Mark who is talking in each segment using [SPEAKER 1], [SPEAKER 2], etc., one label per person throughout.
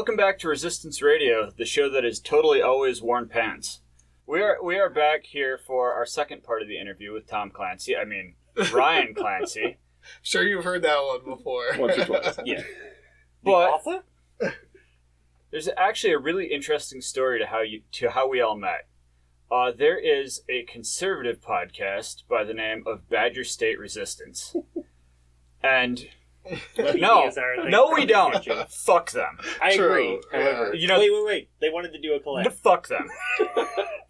[SPEAKER 1] Welcome back to Resistance Radio, the show that has totally always worn pants. We are back here for our second part of the interview with Ryan Clancy.
[SPEAKER 2] Sure, you've heard that one before.
[SPEAKER 3] Once or twice.
[SPEAKER 1] Yeah.
[SPEAKER 4] The author?
[SPEAKER 1] There's actually a really interesting story to how we all met. There is a conservative podcast by the name of Badger State Resistance. And no, we don't. Fuck them.
[SPEAKER 4] I
[SPEAKER 2] True.
[SPEAKER 4] agree. However, wait. They wanted to do a collab.
[SPEAKER 1] Fuck them.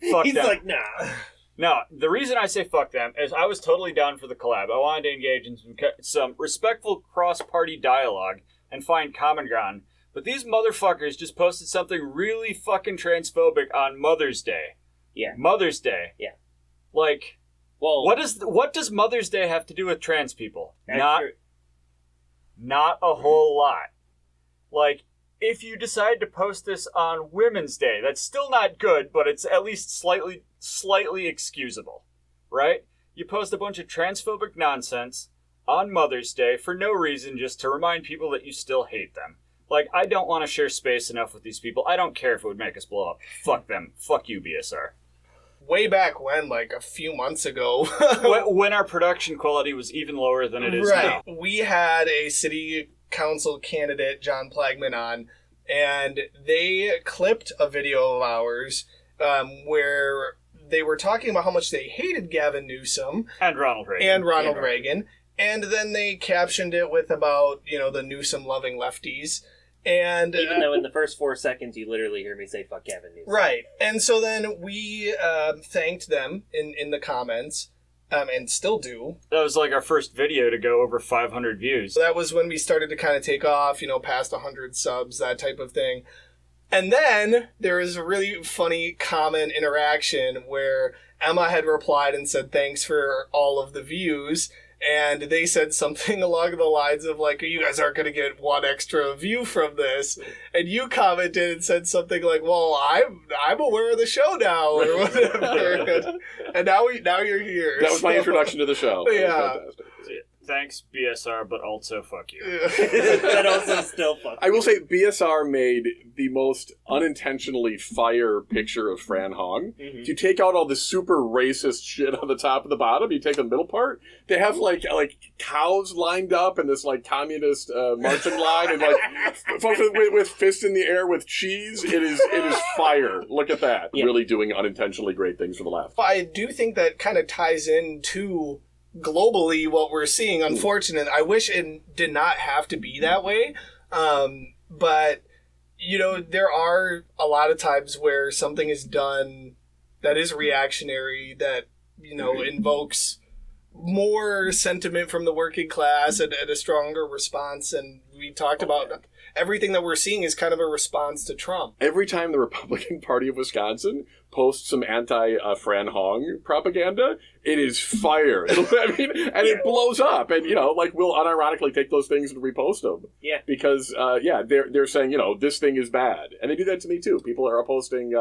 [SPEAKER 1] Fuck
[SPEAKER 4] He's
[SPEAKER 1] them.
[SPEAKER 4] like, nah.
[SPEAKER 1] No, the reason I say fuck them is I was totally down for the collab. I wanted to engage in some respectful cross-party dialogue and find common ground. But these motherfuckers just posted something really fucking transphobic on Mother's Day.
[SPEAKER 4] Yeah.
[SPEAKER 1] Mother's Day.
[SPEAKER 4] Yeah.
[SPEAKER 1] Like,
[SPEAKER 4] Well,
[SPEAKER 1] what does Mother's Day have to do with trans people? Not a whole lot. Like, if you decide to post this on Women's Day, that's still not good, but it's at least slightly excusable, right? You post a bunch of transphobic nonsense on Mother's Day for no reason, just to remind people that you still hate them. Like, I don't want to share space enough with these people. I don't care if it would make us blow up. Fuck them. Fuck you, BSR.
[SPEAKER 2] Way back when, like a few months ago.
[SPEAKER 1] when our production quality was even lower than it is now.
[SPEAKER 2] We had a city council candidate, John Plagman, on, and they clipped a video of ours where they were talking about how much they hated Gavin Newsom.
[SPEAKER 1] And Ronald Reagan.
[SPEAKER 2] And then they captioned it with about, the Newsom-loving lefties. And
[SPEAKER 4] even though in the first 4 seconds you literally hear me say "fuck Gavin Newsom."
[SPEAKER 2] Right, and so then we thanked them in the comments, and still do.
[SPEAKER 1] That was like our first video to go over 500 views.
[SPEAKER 2] So that was when we started to kind of take off, past 100 subs, that type of thing. And then there was a really funny comment interaction where Emma had replied and said thanks for all of the views. And they said something along the lines of, like, you guys aren't going to get one extra view from this. And you commented and said something like, well, I'm aware of the show now, or whatever. and now you're here.
[SPEAKER 3] That was my introduction to the show.
[SPEAKER 2] Yeah.
[SPEAKER 1] Thanks, BSR, but also fuck you.
[SPEAKER 4] That also still fuck you.
[SPEAKER 3] I will say BSR made the most unintentionally fire picture of Fran Hong.
[SPEAKER 4] Mm-hmm.
[SPEAKER 3] If you take out all the super racist shit on the top and the bottom, you take the middle part, they have like cows lined up in this like communist marching line, and like folks with fists in the air with cheese. It is fire. Look at that. Yeah. Really doing unintentionally great things for the left.
[SPEAKER 2] I do think that kind of ties into globally what we're seeing. Unfortunate. I wish it did not have to be that way. But there are a lot of times where something is done that is reactionary, that invokes more sentiment from the working class and a stronger response. And we talked about everything that we're seeing is kind of a response to Trump.
[SPEAKER 3] Every time the Republican Party of Wisconsin posts some anti-Fran Hong propaganda, it is fire. It blows up. And, we'll unironically take those things and repost them.
[SPEAKER 4] Yeah.
[SPEAKER 3] Because, they're saying, this thing is bad. And they do that to me, too. People are posting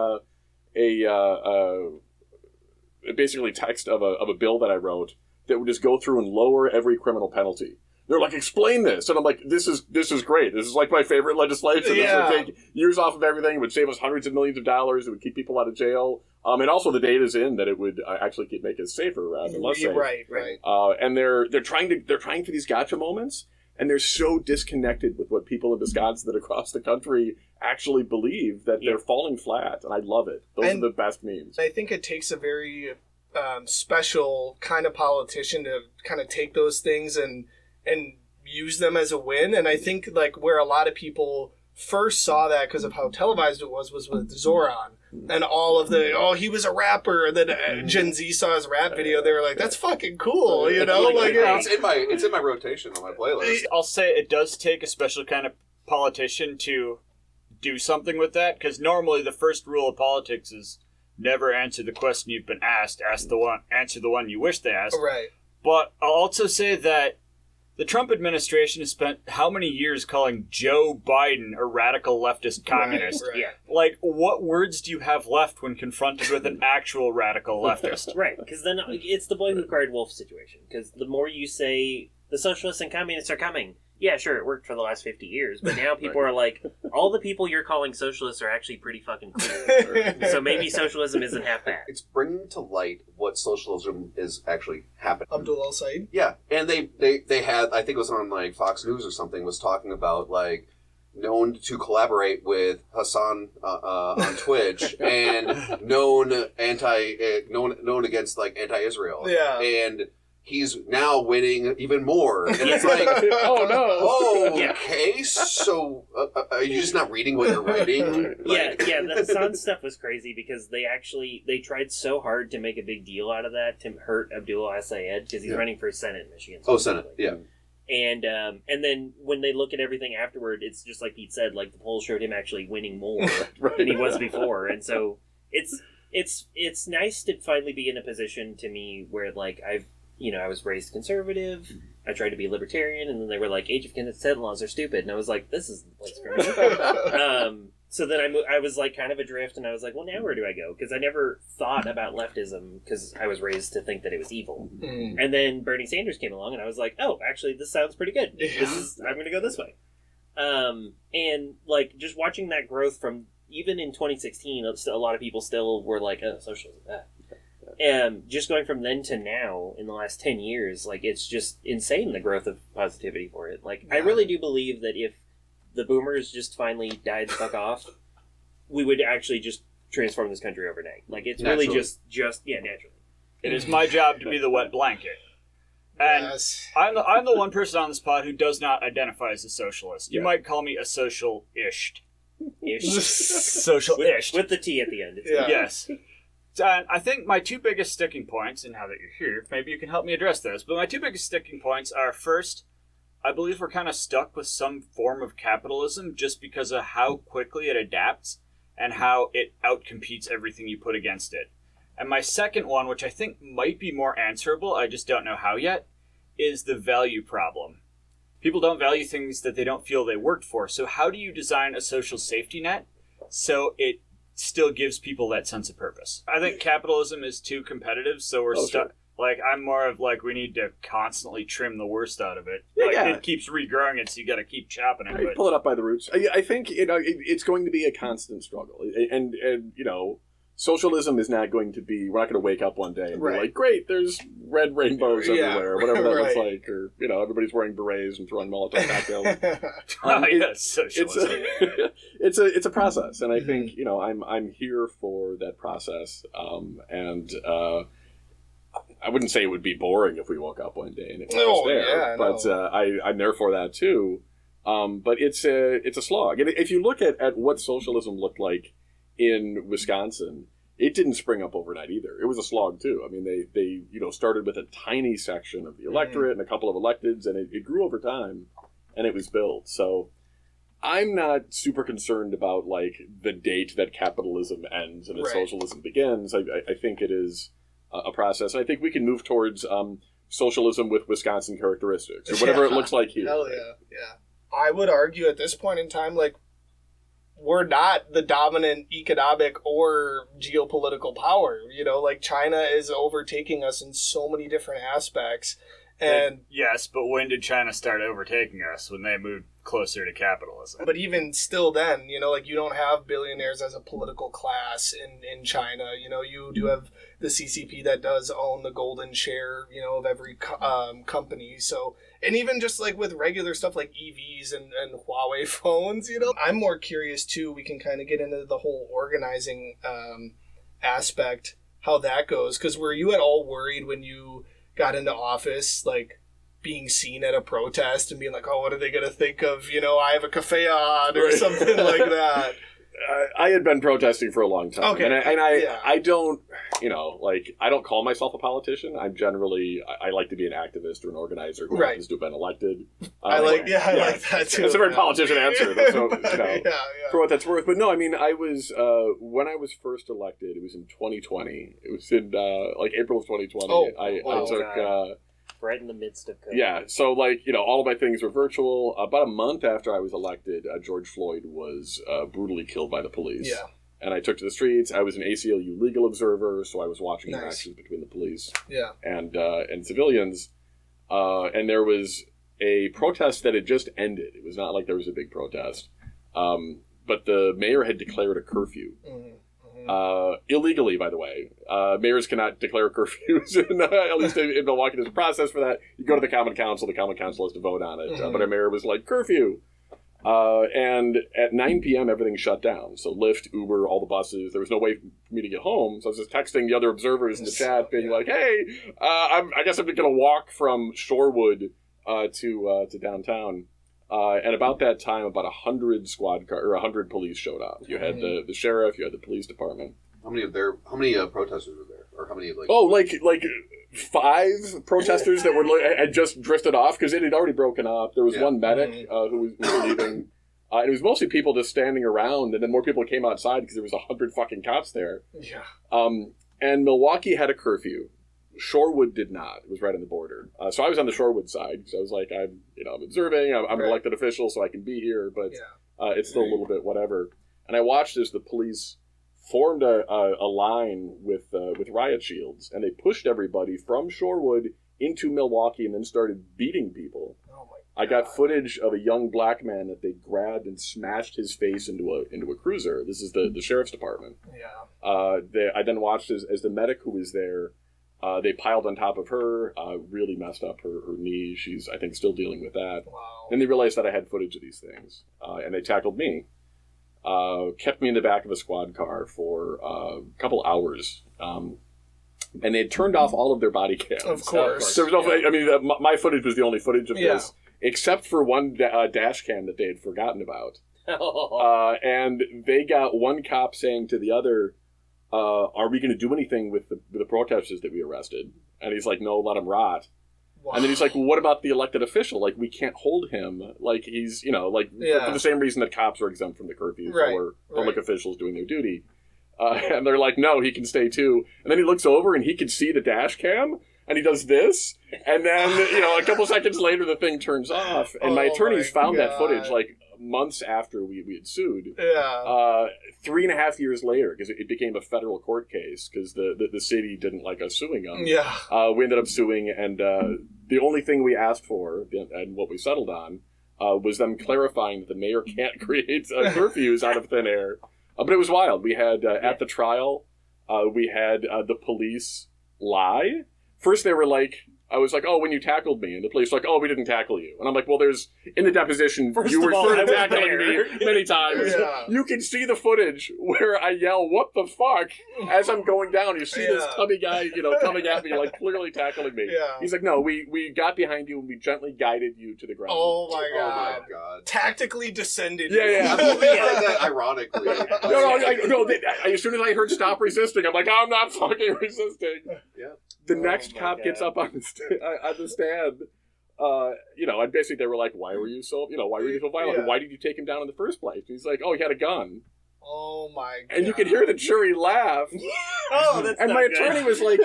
[SPEAKER 3] basically text of a bill that I wrote that would just go through and lower every criminal penalty. They're like, explain this. And I'm like, this is great. This is like my favorite legislation.
[SPEAKER 2] Yeah.
[SPEAKER 3] This would take years off of everything. It would save us hundreds of millions of dollars. It would keep people out of jail. And also the data's in that it would actually make us safer rather than less safe.
[SPEAKER 2] Right.
[SPEAKER 3] And they're trying for these gotcha moments, and they're so disconnected with what people in Wisconsin and across the country actually believe that they're falling flat. And I love it. Those are the best memes.
[SPEAKER 2] I think it takes a very special kind of politician to kind of take those things and use them as a win. And I think where a lot of people first saw that because of how televised it was with Zoran and all of he was a rapper. And then Gen Z saw his rap video. They were like, that's fucking cool.
[SPEAKER 5] It's in my rotation on my playlist.
[SPEAKER 1] I'll say it does take a special kind of politician to do something with that, because normally the first rule of politics is never answer the question you've been asked. Answer the one you wish they asked.
[SPEAKER 2] Right.
[SPEAKER 1] But I'll also say that the Trump administration has spent how many years calling Joe Biden a radical leftist communist?
[SPEAKER 2] Right.
[SPEAKER 4] Yeah.
[SPEAKER 1] Like, what words do you have left when confronted with an actual radical leftist?
[SPEAKER 4] Right, because then it's the boy who cried wolf situation. Because the more you say the socialists and communists are coming, yeah, sure, it worked for the last 50 years, but now people are like, all the people you're calling socialists are actually pretty fucking cool. So maybe socialism isn't half bad.
[SPEAKER 5] It's bringing to light what socialism is actually happening.
[SPEAKER 2] Abdul al-Said?
[SPEAKER 5] Yeah, and they had, I think it was on like Fox News or something, was talking about like known to collaborate with Hassan on Twitch and known against like anti-Israel.
[SPEAKER 2] Yeah.
[SPEAKER 5] And he's now winning even more. And it's like,
[SPEAKER 3] Oh no!
[SPEAKER 5] oh,
[SPEAKER 4] Yeah.
[SPEAKER 5] okay, so are you just not reading what you're writing?
[SPEAKER 4] Yeah, the Hassan stuff was crazy because they tried so hard to make a big deal out of that to hurt Abdul al-Sayed because he's running for Senate in Michigan.
[SPEAKER 5] Oh, Senate, yeah.
[SPEAKER 4] And then when they look at everything afterward, it's just like Pete said, like the polls showed him actually winning more than he was before, and so it's nice to finally be in a position to me where like I was raised conservative, I tried to be libertarian, and then they were like, age of consent laws are stupid, and I was like, this is the place for me. So then I was like kind of adrift, and I was like, well, now where do I go? Because I never thought about leftism because I was raised to think that it was evil. And then Bernie Sanders came along, and I was like, oh, actually, this sounds pretty good. I'm going to go this way. And like just watching that growth from even in 2016, a lot of people still were like, oh, socialism, that. And just going from then to now, in the last 10 years, like, it's just insane, the growth of positivity for it. Like, I really do believe that if the boomers just finally died the fuck off, we would actually just transform this country overnight. Like, it's
[SPEAKER 5] Naturally.
[SPEAKER 4] really just naturally.
[SPEAKER 1] It is my job to be the wet blanket. And
[SPEAKER 2] Yes.
[SPEAKER 1] I'm the one person on this pod who does not identify as a socialist. You might call me a social-ish. Social-ish.
[SPEAKER 4] With the T at the end. It's
[SPEAKER 2] Yeah.
[SPEAKER 1] Yes. And I think my two biggest sticking points, and now that you're here, maybe you can help me address those, but my two biggest sticking points are, first, I believe we're kind of stuck with some form of capitalism just because of how quickly it adapts and how it outcompetes everything you put against it. And my second one, which I think might be more answerable, I just don't know how yet, is the value problem. People don't value things that they don't feel they worked for, so how do you design a social safety net so it still gives people that sense of purpose? I think capitalism is too competitive, so we're stuck.
[SPEAKER 3] Sure.
[SPEAKER 1] Like, I'm more of like, we need to constantly trim the worst out of it.
[SPEAKER 3] Yeah,
[SPEAKER 1] Like,
[SPEAKER 3] yeah.
[SPEAKER 1] it keeps regrowing it, so you got to keep chopping it. But
[SPEAKER 3] Pull it up by the roots. I think it's going to be a constant struggle, and socialism is not going to be. We're not going to wake up one day and be like, "Great, there's red rainbows everywhere," or whatever that looks like, or everybody's wearing berets and throwing Molotov cocktails.
[SPEAKER 1] yes, socialism.
[SPEAKER 3] It's a process, and I think I'm here for that process, and I wouldn't say it would be boring if we woke up one day and it was there, but I'm there for that too. But it's a slog, and if you look at what socialism looked like in Wisconsin, it didn't spring up overnight either. It was a slog too. I mean, they started with a tiny section of the electorate and a couple of electeds, and it grew over time, and it was built. So I'm not super concerned about like the date that capitalism ends and that socialism begins. I think it is a process, and I think we can move towards socialism with Wisconsin characteristics, or whatever it looks like here.
[SPEAKER 2] Hell yeah. I would argue at this point in time, like, we're not the dominant economic or geopolitical power. Like, China is overtaking us in so many different aspects. And
[SPEAKER 1] yes, but when did China start overtaking us? When they moved closer to capitalism.
[SPEAKER 2] But even still then, like, you don't have billionaires as a political class in China. You do have the CCP that does own the golden share, of every company. So, and even just like with regular stuff like EVs and Huawei phones, I'm more curious too. We can kind of get into the whole organizing aspect, how that goes. Because were you at all worried when you got into office, like, being seen at a protest and being like, oh, what are they going to think of, I have a cafe on or something like that?
[SPEAKER 3] I had been protesting for a long time.
[SPEAKER 2] Okay.
[SPEAKER 3] And I don't, I don't call myself a politician. I'm generally, I like to be an activist or an organizer who happens to have been elected.
[SPEAKER 2] I like that too.
[SPEAKER 3] It's a very politician answer, so,
[SPEAKER 2] yeah.
[SPEAKER 3] for what that's worth. But no, I mean, I was, when I was first elected, it was in 2020. It was in, April of 2020. I took...
[SPEAKER 4] right in the midst of COVID.
[SPEAKER 3] Yeah, so all of my things were virtual. About a month after I was elected, George Floyd was brutally killed by the police.
[SPEAKER 2] Yeah.
[SPEAKER 3] And I took to the streets. I was an ACLU legal observer, so I was watching interactions between the police and civilians. And there was, a protest that had just ended. It was not like there was a big protest. But the mayor had declared a curfew. Illegally, by the way. Mayors cannot declare curfews, at least in Milwaukee. There's a process for that. You go to the Common Council has to vote on it. But our mayor was like, curfew! And at 9 p.m., everything shut down. So Lyft, Uber, all the buses. There was no way for me to get home. So I was just texting the other observers in the chat, being like, hey, I guess I'm going to walk from Shorewood to downtown. And about that time, about 100 100 police showed up. You had the sheriff, you had the police department.
[SPEAKER 5] How many protesters were there, or how many
[SPEAKER 3] like 5 protesters that had just drifted off because it had already broken up. There was one medic who was leaving. And it was mostly people just standing around, and then more people came outside because there was 100 fucking cops there.
[SPEAKER 2] Yeah.
[SPEAKER 3] And Milwaukee had a curfew. Shorewood did not. It was right on the border. So I was on the Shorewood side because I was like, I'm observing. I'm an elected official, so I can be here, but it's still a little bit whatever. And I watched as the police formed a line with riot shields, and they pushed everybody from Shorewood into Milwaukee and then started beating people.
[SPEAKER 2] Oh my God.
[SPEAKER 3] I got footage of a young black man that they grabbed and smashed his face into a cruiser. This is the sheriff's department.
[SPEAKER 2] Yeah.
[SPEAKER 3] I then watched as the medic who was there. They piled on top of her, really messed up her knee. She's, I think, still dealing with that.
[SPEAKER 2] Wow.
[SPEAKER 3] Then they realized that I had footage of these things, and they tackled me. Kept me in the back of a squad car for a couple hours. And they had turned off all of their body cams.
[SPEAKER 2] Of course.
[SPEAKER 3] There was no, I mean, my footage was the only footage of this, except for one dash cam that they had forgotten about. And they got one cop saying to the other, are we going to do anything with the protesters that we arrested? And he's like, no, let him rot. Wow. And then he's like, well, what about the elected official? Like, we can't hold him. Like, he's, for the same reason that cops are exempt from the curfew for public officials doing their duty. And they're like, no, he can stay too. And then he looks over and he can see the dash cam. And he does this. And then, a couple seconds later, the thing turns off. And my attorneys found that footage, like, months after we had sued.
[SPEAKER 2] Yeah.
[SPEAKER 3] 3.5 years later, because it became a federal court case, because the city didn't like us suing them.
[SPEAKER 2] Yeah.
[SPEAKER 3] We ended up suing, and the only thing we asked for, and what we settled on, was them clarifying that the mayor can't create curfews out of thin air. But it was wild. We had, at the trial, we had the police lie. First they were like, I was like, oh, when you tackled me. And the police were like, oh, we didn't tackle you. And I'm like, well, in the deposition, you referred to tackling me many times. Yeah. You can see the footage where I yell, what the fuck? As I'm going down, you see this tubby guy, coming at me, like, clearly tackling me. Yeah. He's like, no, we got behind you and we gently guided you to the ground.
[SPEAKER 2] Oh, my God. Tactically descended.
[SPEAKER 5] Yeah. That ironically.
[SPEAKER 3] No, as soon as I heard stop resisting, I'm like, I'm not fucking resisting.
[SPEAKER 5] Yeah.
[SPEAKER 3] The next cop gets up on the stand, and basically they were like, why were you so violent? Yeah. Why did you take him down in the first place? And he's like, oh, he had a gun.
[SPEAKER 2] Oh my God.
[SPEAKER 3] And you could hear the jury laugh. And my attorney was like,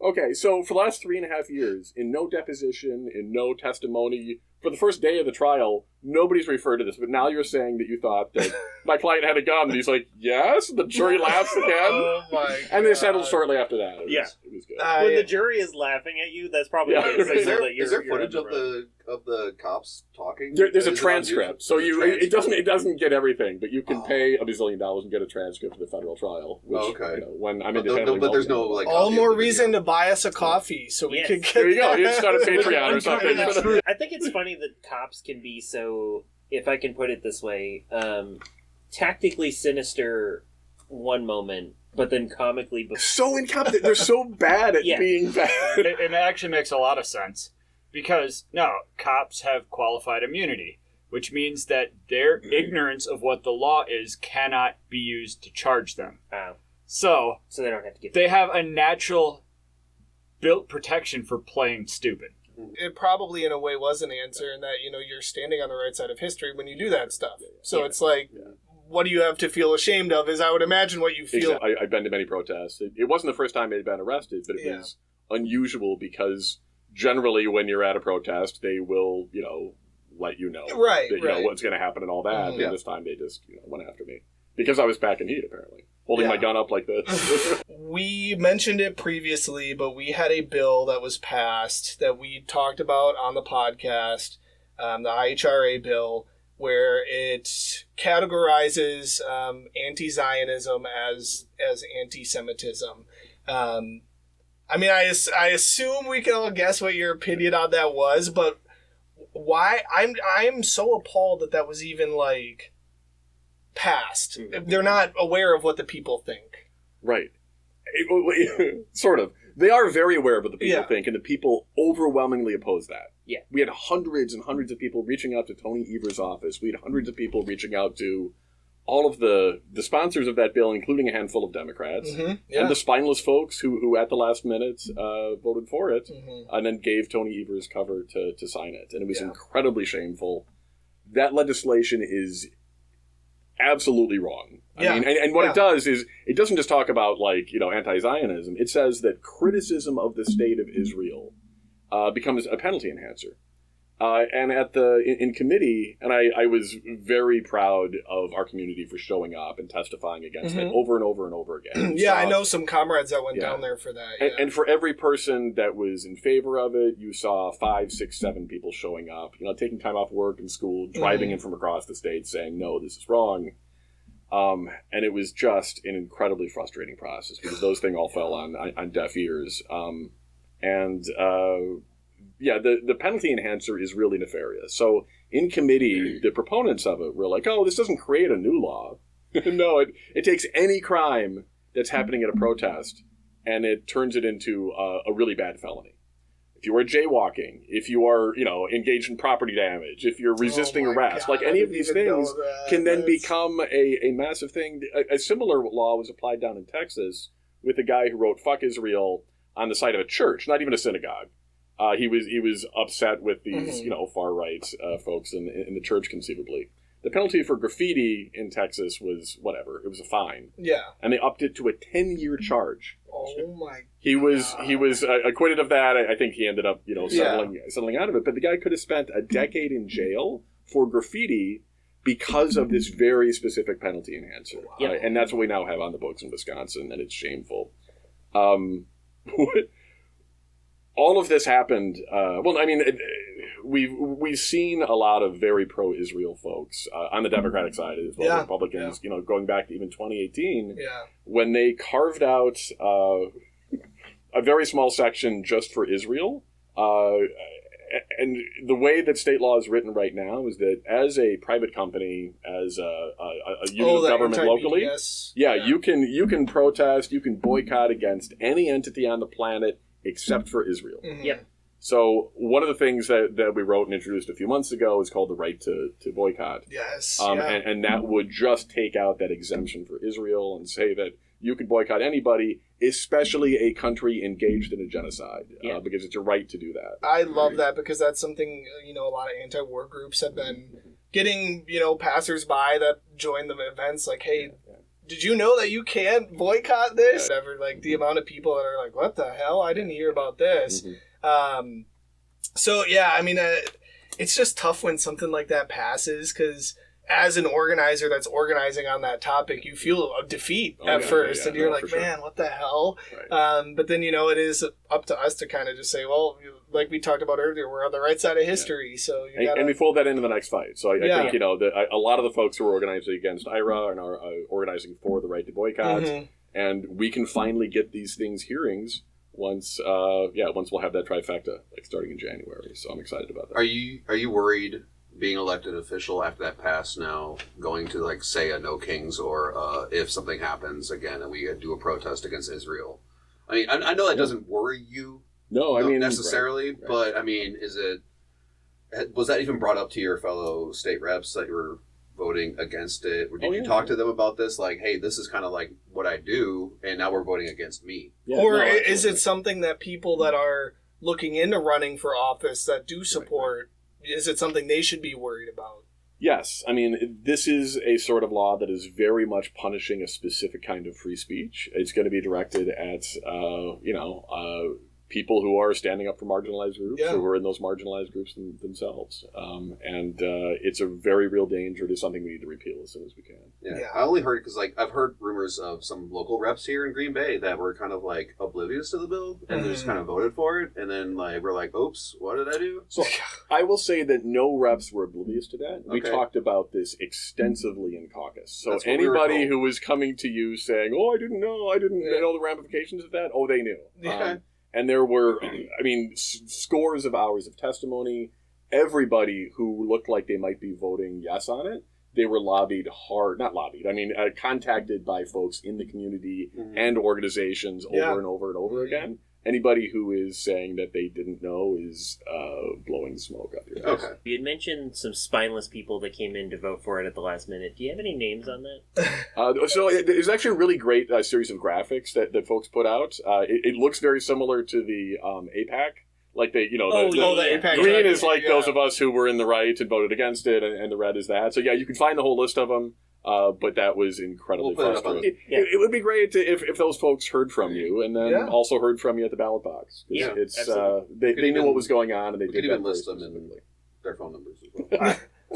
[SPEAKER 3] okay, so for the last 3.5 years, in no deposition, in no testimony, for the first day of the trial, nobody's referred to this, but now you're saying that you thought that my client had a gun, and he's like, yes, and the jury laughs again.
[SPEAKER 2] Oh my God.
[SPEAKER 3] And they settled shortly after that. It was good.
[SPEAKER 4] When the jury is laughing at you, that's probably a good signal that
[SPEAKER 5] is there footage of the cops talking?
[SPEAKER 3] There's a transcript, so it doesn't get everything, but you can pay $1 bazillion and get a transcript of the federal trial. Which, when I'm independently,
[SPEAKER 5] but there's no
[SPEAKER 2] all more reason to buy us a coffee so we could get.
[SPEAKER 3] There you go. You just got a Patreon or something.
[SPEAKER 4] I think it's funny that cops can be so, if I can put it this way, tactically sinister one moment, but then comically
[SPEAKER 3] so incompetent. They're so bad at being bad.
[SPEAKER 1] It actually makes a lot of sense because cops have qualified immunity, which means that their ignorance of what the law is cannot be used to charge them. So
[SPEAKER 4] they don't have to get.
[SPEAKER 1] They have a natural built protection for playing stupid.
[SPEAKER 2] It probably, in a way, was an answer in that, you're standing on the right side of history when you do that stuff. So it's like, what do you have to feel ashamed of is, I would imagine, what you feel.
[SPEAKER 3] Exactly. I've been to many protests. It wasn't the first time they'd been arrested, but it was unusual because generally when you're at a protest, they will, let you know.
[SPEAKER 2] Right,
[SPEAKER 3] that, what's going to happen and all that. And this time they just went after me. Because I was packing heat, apparently. Holding my gun up like this.
[SPEAKER 2] we mentioned it previously, but we had a bill that was passed that we talked about on the podcast, the IHRA bill, where it categorizes anti-Zionism as anti-Semitism. I mean, I assume we can all guess what your opinion on that was, but why? I'm so appalled that was even, like, passed. They're not aware of what the people think.
[SPEAKER 3] Right. Sort of. They are very aware of what the people think, and the people overwhelmingly oppose that.
[SPEAKER 4] Yeah.
[SPEAKER 3] We had hundreds and hundreds of people reaching out to Tony Evers' office. We had hundreds of people reaching out to all of the sponsors of that bill, including a handful of Democrats, and the spineless folks who at the last minute voted for it, and then gave Tony Evers cover to sign it. And it was incredibly shameful. That legislation is absolutely wrong. I mean, and what it does is, it doesn't just talk about, like, you know, anti-Zionism. It says that criticism of the state of Israel becomes a penalty enhancer. And in committee, and I was very proud of our community for showing up and testifying against it over and over and over again.
[SPEAKER 2] I know some comrades that went down there for that.
[SPEAKER 3] And for every person that was in favor of it, you saw 5, 6, 7 people showing up, you know, taking time off work and school, driving in from across the state saying, no, this is wrong. And it was just an incredibly frustrating process because those things all fell on deaf ears. The penalty enhancer is really nefarious. So in committee, the proponents of it were like, oh, this doesn't create a new law. No, it takes any crime that's happening at a protest and it turns it into a really bad felony. If you are jaywalking, if you are, you know, engaged in property damage, if you're resisting arrest, like any of these things can then become a massive thing. A similar law was applied down in Texas with a guy who wrote "fuck Israel" on the side of a church, not even a synagogue. He was upset with these, you know, far right folks in the church, conceivably. The penalty for graffiti in Texas was whatever; it was a fine.
[SPEAKER 2] Yeah,
[SPEAKER 3] and they upped it to a 10-year charge.
[SPEAKER 2] Oh my!
[SPEAKER 3] He was acquitted of that. I think he ended up, you know, settling out of it. But the guy could have spent a decade in jail for graffiti because of this very specific penalty enhancer.
[SPEAKER 4] Wow.
[SPEAKER 3] And that's what we now have on the books in Wisconsin, and it's shameful. All of this happened. We've seen a lot of very pro-Israel folks on the Democratic side as well as Republicans. You know, going back to even 2018, when they carved out a very small section just for Israel. And the way that state law is written right now is that as a private company, as a unit of government locally, you can protest, you can boycott against any entity on the planet except for Israel.
[SPEAKER 4] Yep.
[SPEAKER 3] So one of the things that we wrote and introduced a few months ago is called the right to boycott.
[SPEAKER 2] Yes.
[SPEAKER 3] And that would just take out that exemption for Israel and say that you can boycott anybody, especially a country engaged in a genocide, because it's your right to do that.
[SPEAKER 2] I love that because that's something, you know, a lot of anti-war groups have been getting, you know, passersby that join the events like, hey, did you know that you can't boycott this? Whatever, like the amount of people that are like, what the hell? I didn't hear about this. It's just tough when something like that passes because as an organizer that's organizing on that topic, you feel a defeat at first, and you're like, man, what the hell? Right. But then, you know, it is up to us to kind of just say, well, like we talked about earlier, we're on the right side of history, so you gotta... And
[SPEAKER 3] we fold that into the next fight. So I think, you know, a lot of the folks who are organizing against IRA and are organizing for the right to boycott, and we can finally get these things hearings once we'll have that trifecta, like starting in January. So I'm excited about that.
[SPEAKER 5] Are you worried being elected official after that pass now, going to, like, say a No Kings, or if something happens again and we do a protest against Israel? I mean, I know that doesn't worry you.
[SPEAKER 3] No, I mean,
[SPEAKER 5] necessarily,
[SPEAKER 3] right.
[SPEAKER 5] But I mean, was that even brought up to your fellow state reps that you were voting against it? Or did you talk to them about this? Like, hey, this is kind of like what I do, and now we're voting against me.
[SPEAKER 2] Yeah, or is it something that people that are looking into running for office that do support, is it something they should be worried about?
[SPEAKER 3] Yes. I mean, this is a sort of law that is very much punishing a specific kind of free speech. It's going to be directed at, people who are standing up for marginalized groups,
[SPEAKER 2] Yeah.
[SPEAKER 3] who are in those marginalized groups themselves. And it's a very real danger. It is something we need to repeal as soon as we can.
[SPEAKER 5] Yeah.
[SPEAKER 2] Yeah.
[SPEAKER 5] I only heard it because, like, I've heard rumors of some local reps here in Green Bay that were kind of, like, oblivious to the bill, and they just kind of voted for it, and then, like, we're like, oops, what did I do?
[SPEAKER 3] So I will say that no reps were oblivious to that. We
[SPEAKER 5] Okay.
[SPEAKER 3] talked about this extensively in caucus. So
[SPEAKER 5] That's what we were
[SPEAKER 3] anybody
[SPEAKER 5] told.
[SPEAKER 3] who was coming to you saying, "Oh, I didn't know the ramifications of that," oh, they knew.
[SPEAKER 2] Yeah.
[SPEAKER 3] And there were, I mean, scores of hours of testimony. Everybody who looked like they might be voting yes on it, they were lobbied hard. Not lobbied. I mean, contacted by folks in the community and organizations over
[SPEAKER 2] Yeah.
[SPEAKER 3] and over and over again. Anybody who is saying that they didn't know is blowing smoke up your ass.
[SPEAKER 5] Okay.
[SPEAKER 4] You had mentioned some spineless people that came in to vote for it at the last minute. Do you have any names on that?
[SPEAKER 3] So there's actually a really great series of graphics that folks put out. It looks very similar to the APAC. Like the
[SPEAKER 2] APAC
[SPEAKER 3] green
[SPEAKER 2] track,
[SPEAKER 3] is like
[SPEAKER 2] yeah.
[SPEAKER 3] those of us who were in the right and voted against it, and the red is that. So yeah, you can find the whole list of them. But that was incredibly
[SPEAKER 5] We'll put it up on
[SPEAKER 3] frustrating. It would be great if those folks heard from you, and then
[SPEAKER 2] Yeah.
[SPEAKER 3] also heard from you at the ballot box.
[SPEAKER 4] Yeah,
[SPEAKER 3] It's
[SPEAKER 4] absolutely.
[SPEAKER 3] they knew what was going on, and they
[SPEAKER 5] We
[SPEAKER 3] did
[SPEAKER 5] could
[SPEAKER 3] that
[SPEAKER 5] even
[SPEAKER 3] very
[SPEAKER 5] list them in
[SPEAKER 3] specifically.
[SPEAKER 5] their phone numbers as well.